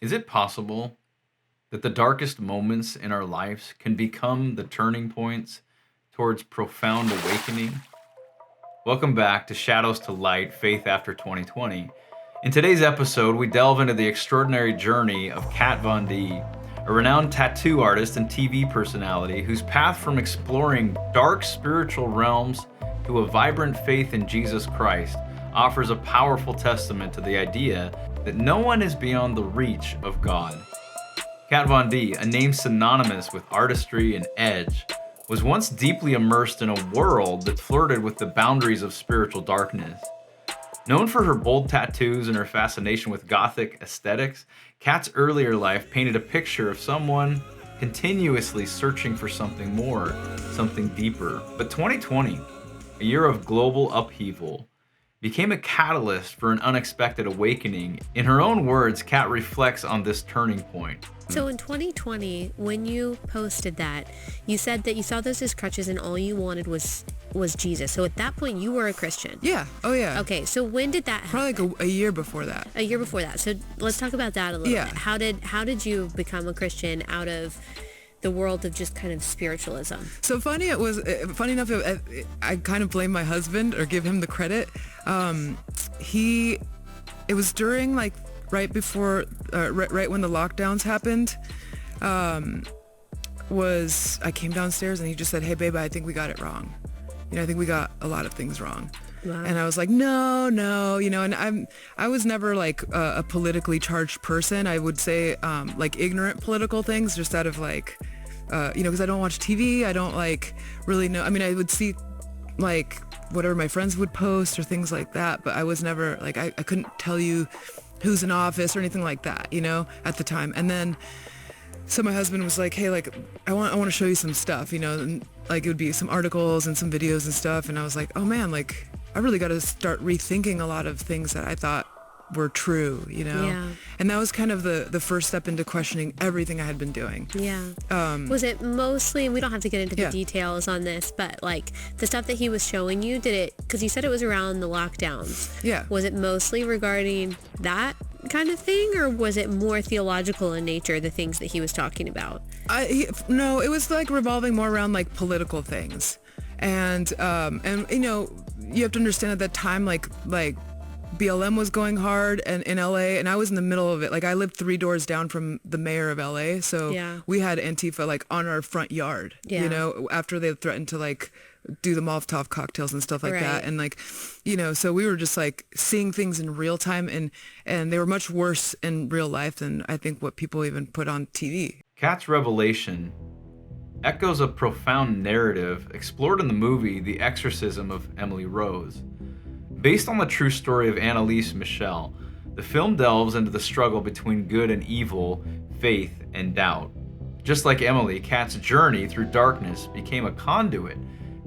Is it possible that the darkest moments in our lives can become the turning points towards profound awakening? Welcome back to Shadows to Light Faith After 2020. In today's episode, we delve into the extraordinary journey of Kat Von D, a renowned tattoo artist and TV personality whose path from exploring dark spiritual realms to a vibrant faith in Jesus Christ offers a powerful testament to the idea that no one is beyond the reach of God. Kat Von D, a name synonymous with artistry and edge, was once deeply immersed in a world that flirted with the boundaries of spiritual darkness. Known for her bold tattoos and her fascination with Gothic aesthetics, Kat's earlier life painted a picture of someone continuously searching for something more, something deeper. But 2020, a year of global upheaval, became a catalyst for an unexpected awakening. In her own words, Kat reflects on this turning point. So in 2020, when you posted that, you said that you saw those as crutches and all you wanted was Jesus. So at that point, you were a Christian. Yeah. Oh, yeah. Okay, so when did that happen? Probably like a year before that. A year before that. So let's talk about that a little Yeah. bit. How did you become a Christian out of the world of just kind of spiritualism? So funny enough, I kind of blame my husband or give him the credit. It was during like right before, right when the lockdowns happened. I came downstairs and he just said, "Hey, babe, I think we got it wrong. I think we got a lot of things wrong." Wow. And I was like, no, and I was never like a politically charged person. I would say like ignorant political things just out of like, because I don't watch TV. I don't like really know. I mean, I would see like whatever my friends would post or things like that, but I was never like, I couldn't tell you who's in office or anything like that, at the time. And then, so my husband was like, "Hey, like, I want to show you some stuff, and like it would be some articles and some videos and stuff." And I was like, "Oh man, like I really got to start rethinking a lot of things that I thought were true, Yeah. And that was kind of the first step into questioning everything I had been doing. Yeah. Was it mostly, and we don't have to get into the Yeah. details on this, but like the stuff that he was showing you, because you said it was around the lockdowns. Yeah. Was it mostly regarding that kind of thing, or was it more theological in nature, the things that he was talking about? No, it was like revolving more around like political things. And you have to understand at that time, like BLM was going hard and in LA, and I was in the middle of it. Like I lived 3 doors down from the mayor of LA. So Yeah. we had Antifa like on our front yard, Yeah. after they threatened to like do the Molotov cocktails and stuff like Right. that. And like, so we were just like seeing things in real time, and they were much worse in real life than I think what people even put on TV. Kat's revelation echoes a profound narrative explored in the movie The Exorcism of Emily Rose. Based on the true story of Annalise Michel, the film delves into the struggle between good and evil, faith and doubt. Just like Emily, Kat's journey through darkness became a conduit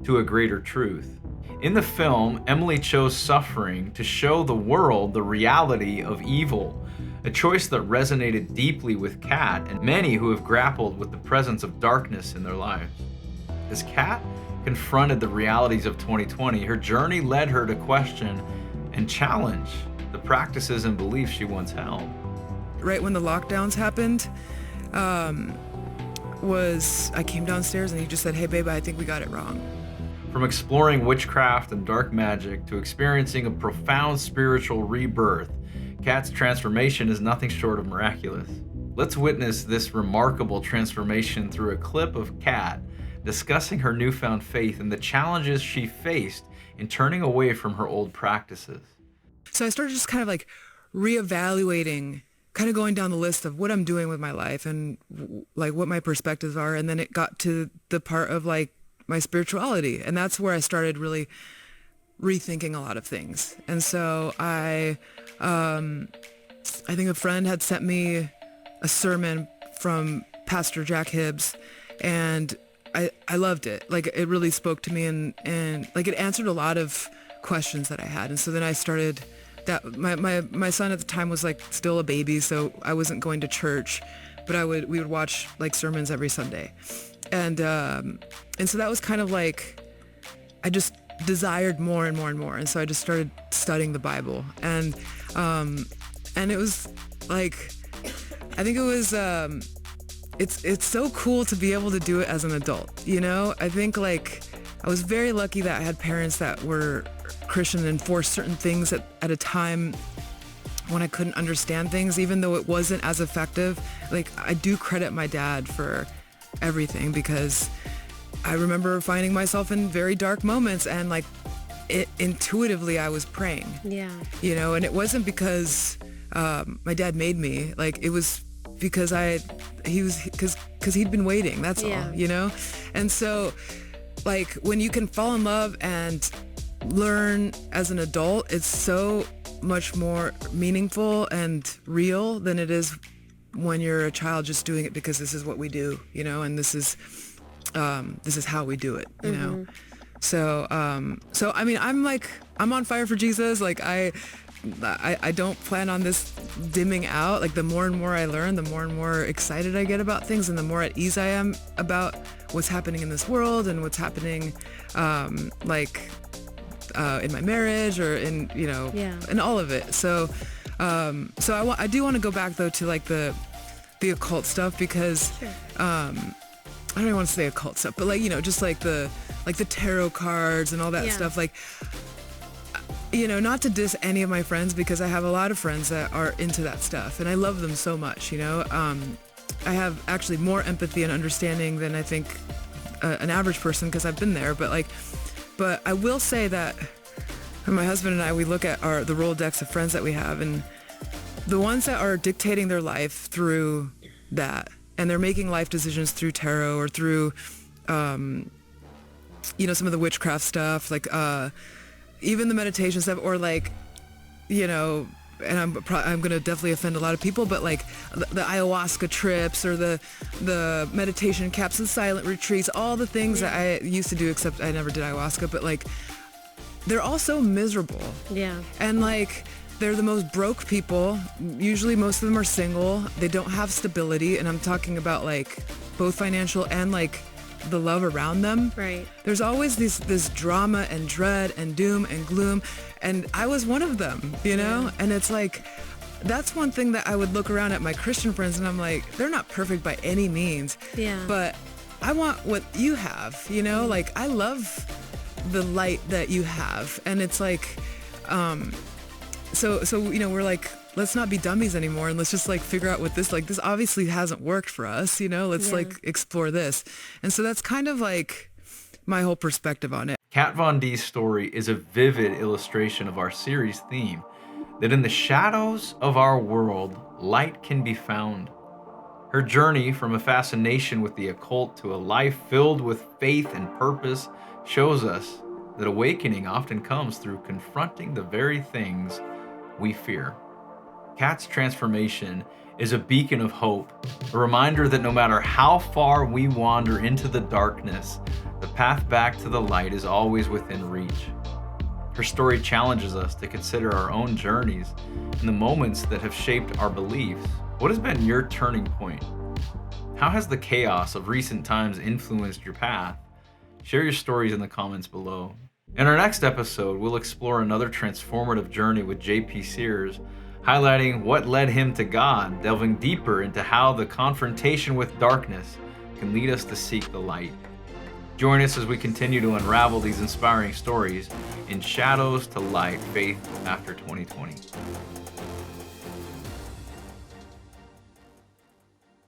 to a greater truth. In the film, Emily chose suffering to show the world the reality of evil, a choice that resonated deeply with Kat and many who have grappled with the presence of darkness in their lives. As Kat confronted the realities of 2020, her journey led her to question and challenge the practices and beliefs she once held. Right when the lockdowns happened, I came downstairs and he just said, "Hey, babe, I think we got it wrong." From exploring witchcraft and dark magic to experiencing a profound spiritual rebirth, Kat's transformation is nothing short of miraculous. Let's witness this remarkable transformation through a clip of Kat discussing her newfound faith and the challenges she faced in turning away from her old practices. So I started just kind of like reevaluating, kind of going down the list of what I'm doing with my life and like what my perspectives are. And then it got to the part of like my spirituality. And that's where I started really rethinking a lot of things. And so I think a friend had sent me a sermon from Pastor Jack Hibbs, and I loved it. Like it really spoke to me, and like it answered a lot of questions that I had. And so then I started that. My son at the time was like still a baby, so I wasn't going to church, but we would watch like sermons every Sunday, and so that was kind of like I just desired more and more and more, and so I just started studying the Bible, and it was like I think it was it's so cool to be able to do it as an adult, you know? I think like I was very lucky that I had parents that were Christian and enforced certain things at a time when I couldn't understand things, even though it wasn't as effective. Like, I do credit my dad for everything, because I remember finding myself in very dark moments, and like intuitively I was praying. Yeah. You know, and it wasn't because my dad made me. Like, it was because because he'd been waiting. That's all, you know? And so, like, when you can fall in love and learn as an adult, it's so much more meaningful and real than it is when you're a child just doing it because this is what we do, you know, and this is how we do it, you know? So I mean, I'm on fire for Jesus. Like, I don't plan on this dimming out. Like, the more and more I learn, the more and more excited I get about things, and the more at ease I am about what's happening in this world and what's happening, in my marriage, or in, you know, in all of it. So I do want to go back though to like the occult stuff, because I don't even want to say occult stuff, but like, you know, just like the tarot cards and all that stuff. Like, you know, not to diss any of my friends, because I have a lot of friends that are into that stuff and I love them so much, you know. I have actually more empathy and understanding than I think an average person, because I've been there. But I will say that my husband and I, we look at the Rolodex of friends that we have, and the ones that are dictating their life through that, and they're making life decisions through tarot or through, you know, some of the witchcraft stuff, like even the meditation stuff, or like, you know, and I'm going to definitely offend a lot of people, but like the ayahuasca trips, or the meditation camps, the silent retreats, all the things that I used to do, except I never did ayahuasca, but like, they're all so miserable. Yeah. And like, they're the most broke people. Usually most of them are single. They don't have stability. And I'm talking about like both financial and like the love around them. Right. There's always this drama and dread and doom and gloom. And I was one of them, you know? And it's like, that's one thing that I would look around at my Christian friends and I'm like, they're not perfect by any means. Yeah. But I want what you have, you know? Like, I love the light that you have. And it's like, so you know, we're like, let's not be dummies anymore, and let's just like figure out what this obviously hasn't worked for us, you know? Let's like explore this. And so that's kind of like my whole perspective on it. Kat Von D's story is a vivid illustration of our series theme, that in the shadows of our world, light can be found. Her journey from a fascination with the occult to a life filled with faith and purpose shows us that awakening often comes through confronting the very things we fear. Kat's transformation is a beacon of hope, a reminder that no matter how far we wander into the darkness, the path back to the light is always within reach. Her story challenges us to consider our own journeys and the moments that have shaped our beliefs. What has been your turning point? How has the chaos of recent times influenced your path? Share your stories in the comments below. In our next episode, we'll explore another transformative journey with J.P. Sears, highlighting what led him to God, delving deeper into how the confrontation with darkness can lead us to seek the light. Join us as we continue to unravel these inspiring stories in Shadows to Light, Faith After 2020.